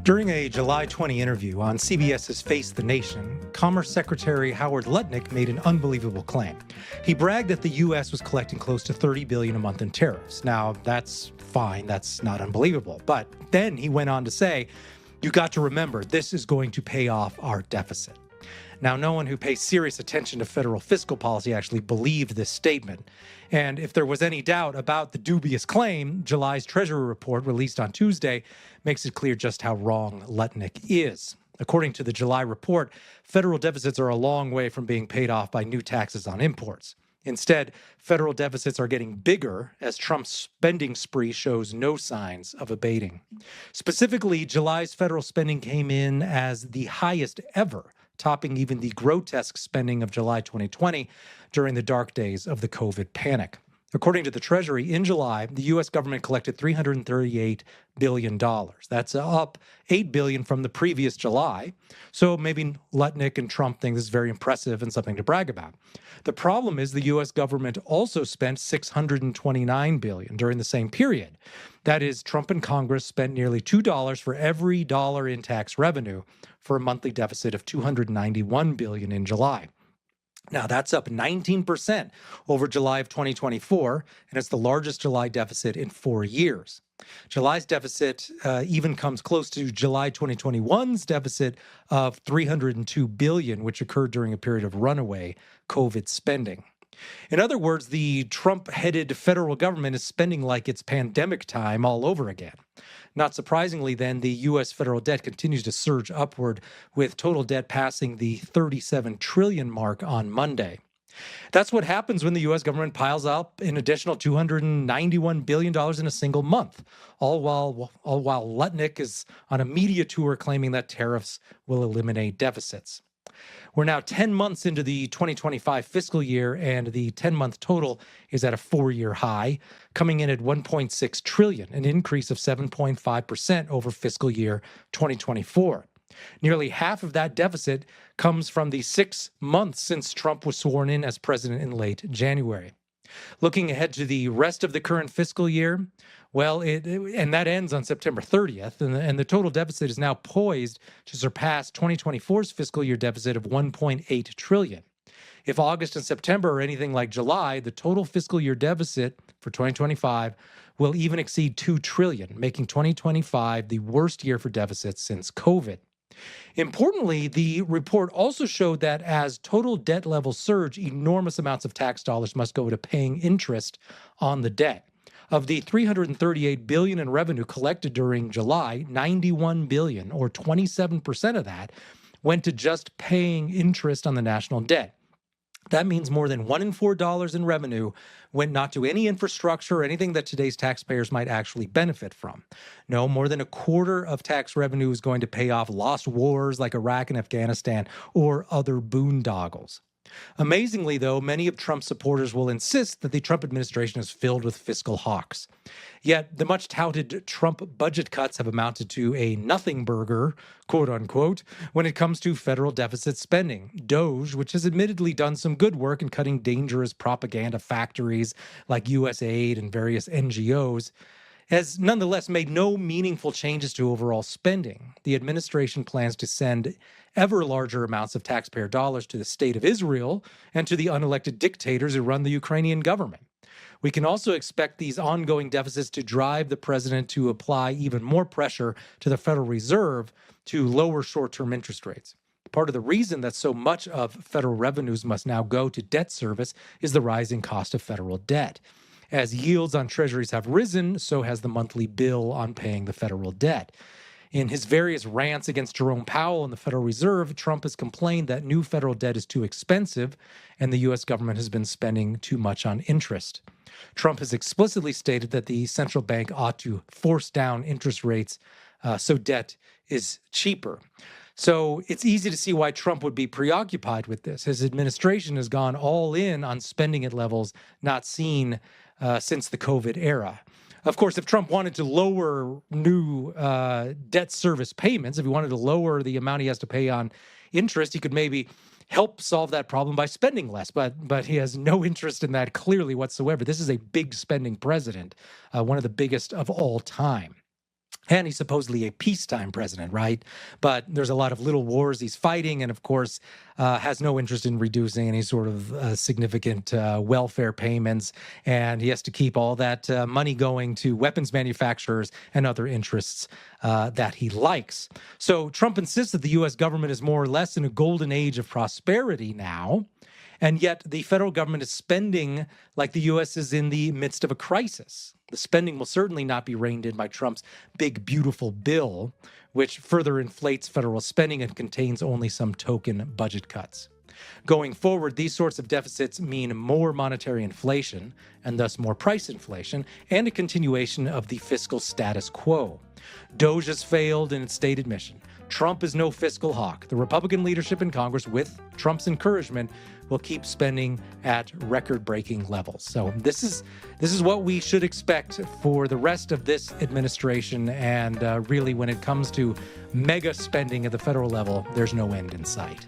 During a July 20 interview on CBS's Face the Nation, Commerce Secretary Howard Lutnick made an unbelievable claim. He bragged that the U.S. was collecting close to $30 billion a month in tariffs. Now, that's fine. That's not unbelievable. But then he went on to say, you got to remember, this is going to pay off our deficit. Now, no one who pays serious attention to federal fiscal policy actually believed this statement. And if there was any doubt about the dubious claim, July's Treasury report, released on Tuesday, makes it clear just how wrong Lutnick is. According to the July report, federal deficits are a long way from being paid off by new taxes on imports. Instead, federal deficits are getting bigger as Trump's spending spree shows no signs of abating. Specifically, July's federal spending came in as the highest ever, topping even the grotesque spending of July 2020 during the dark days of the COVID panic. According to the Treasury, in July, the U.S. government collected $338 billion. That's up $8 billion from the previous July. So maybe Lutnick and Trump think this is very impressive and something to brag about. The problem is the U.S. government also spent $629 billion during the same period. That is, Trump and Congress spent nearly $2 for every dollar in tax revenue for a monthly deficit of $291 billion in July. Now, that's up 19% over July of 2024, and it's the largest July deficit in 4 years. July's deficit even comes close to July 2021's deficit of $302 billion, which occurred during a period of runaway COVID spending. In other words, the Trump-headed federal government is spending like it's pandemic time all over again. Not surprisingly, then, the U.S. federal debt continues to surge upward, with total debt passing the $37 trillion mark on Monday. That's what happens when the U.S. government piles up an additional $291 billion in a single month, all while Lutnick is on a media tour claiming that tariffs will eliminate deficits. We're now 10 months into the 2025 fiscal year, and the 10-month total is at a 4-year high, coming in at $1.6 trillion, an increase of 7.5% over fiscal year 2024. Nearly half of that deficit comes from the 6 months since Trump was sworn in as president in late January. Looking ahead to the rest of the current fiscal year, well, and that ends on September 30th, and the total deficit is now poised to surpass 2024's fiscal year deficit of $1.8 trillion. If August and September are anything like July, the total fiscal year deficit for 2025 will even exceed $2 trillion, making 2025 the worst year for deficits since COVID. Importantly, the report also showed that as total debt levels surge, enormous amounts of tax dollars must go to paying interest on the debt. Of the $338 billion in revenue collected during July, $91 billion, or 27% of that, went to just paying interest on the national debt. That means more than $1 in $4 in revenue went not to any infrastructure or anything that today's taxpayers might actually benefit from. No, more than a quarter of tax revenue is going to pay off lost wars like Iraq and Afghanistan or other boondoggles. Amazingly, though, many of Trump's supporters will insist that the Trump administration is filled with fiscal hawks. Yet the much-touted Trump budget cuts have amounted to a nothing burger, quote unquote, when it comes to federal deficit spending. DOGE, which has admittedly done some good work in cutting dangerous propaganda factories like USAID and various NGOs, has nonetheless made no meaningful changes to overall spending. The administration plans to send ever larger amounts of taxpayer dollars to the state of Israel and to the unelected dictators who run the Ukrainian government. We can also expect these ongoing deficits to drive the president to apply even more pressure to the Federal Reserve to lower short-term interest rates. Part of the reason that so much of federal revenues must now go to debt service is the rising cost of federal debt. As yields on treasuries have risen, so has the monthly bill on paying the federal debt. In his various rants against Jerome Powell and the Federal Reserve, Trump has complained that new federal debt is too expensive and the U.S. government has been spending too much on interest. Trump has explicitly stated that the central bank ought to force down interest rates so debt is cheaper. So it's easy to see why Trump would be preoccupied with this. His administration has gone all in on spending at levels not seen since the COVID era. Of course, if Trump wanted to lower new debt service payments, if he wanted to lower the amount he has to pay on interest, he could maybe help solve that problem by spending less. But he has no interest in that clearly whatsoever. This is a big spending president, one of the biggest of all time. And he's supposedly a peacetime president, right? But there's a lot of little wars he's fighting, and of course, has no interest in reducing any sort of significant welfare payments. And he has to keep all that money going to weapons manufacturers and other interests that he likes. So Trump insists that the U.S. government is more or less in a golden age of prosperity now. And yet the federal government is spending like the U.S. is in the midst of a crisis. The spending will certainly not be reined in by Trump's big, beautiful bill, which further inflates federal spending and contains only some token budget cuts. Going forward, these sorts of deficits mean more monetary inflation, and thus more price inflation, and a continuation of the fiscal status quo. DOGE has failed in its stated mission. Trump is no fiscal hawk. The Republican leadership in Congress, with Trump's encouragement, will keep spending at record-breaking levels. So this is what we should expect for the rest of this administration. And really, when it comes to mega spending at the federal level, there's no end in sight.